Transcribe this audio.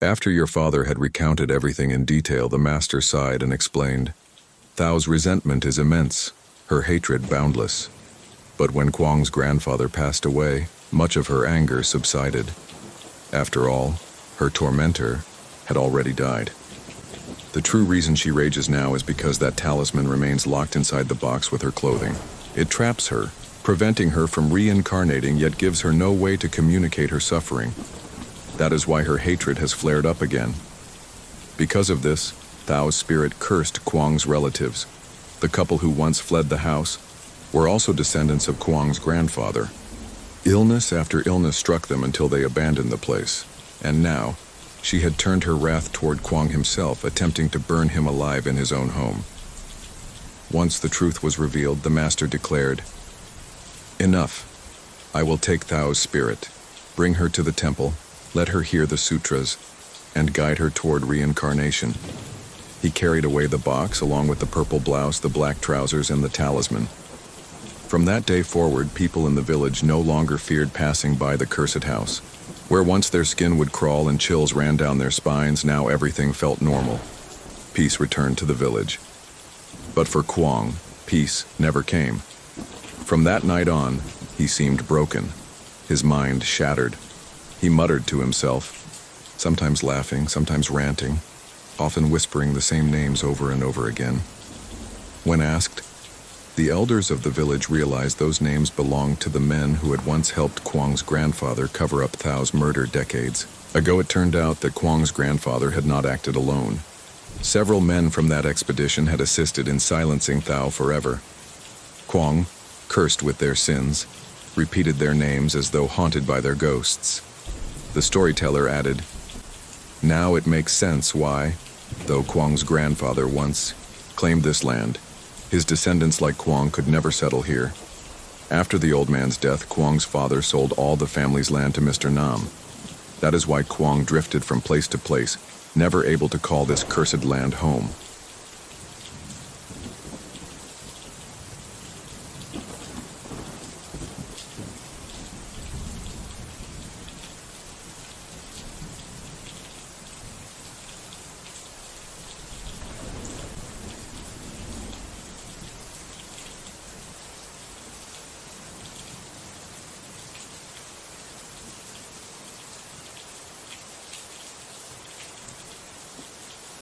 After your father had recounted everything in detail, the master sighed and explained, Thao's resentment is immense, her hatred boundless. But when Kwang's grandfather passed away, much of her anger subsided. After all, her tormentor had already died. The true reason she rages now is because that talisman remains locked inside the box with her clothing. It traps her, preventing her from reincarnating, yet gives her no way to communicate her suffering. That is why her hatred has flared up again. Because of this, Thao's spirit cursed Kwang's relatives. The couple who once fled the house were also descendants of Kwang's grandfather. Illness after illness struck them until they abandoned the place. And now, she had turned her wrath toward Kwang himself, attempting to burn him alive in his own home. Once the truth was revealed, the master declared, Enough. I will take Thao's spirit, bring her to the temple, let her hear the sutras, and guide her toward reincarnation. He carried away the box along with the purple blouse, the black trousers, and the talisman. From that day forward, people in the village no longer feared passing by the cursed house. Where once their skin would crawl and chills ran down their spines, now everything felt normal. Peace returned to the village. But for Kwang, peace never came. From that night on, he seemed broken, his mind shattered. He muttered to himself, sometimes laughing, sometimes ranting, often whispering the same names over and over again. When asked, the elders of the village realized those names belonged to the men who had once helped Kwang's grandfather cover up Thao's murder decades ago. It turned out that Kwang's grandfather had not acted alone. Several men from that expedition had assisted in silencing Thao forever. Kwang, cursed with their sins, repeated their names as though haunted by their ghosts. The storyteller added, Now it makes sense why, though Kwang's grandfather once claimed this land, his descendants like Kwang could never settle here. After the old man's death, Kwang's father sold all the family's land to Mr. Nam. That is why Kwang drifted from place to place, never able to call this cursed land home.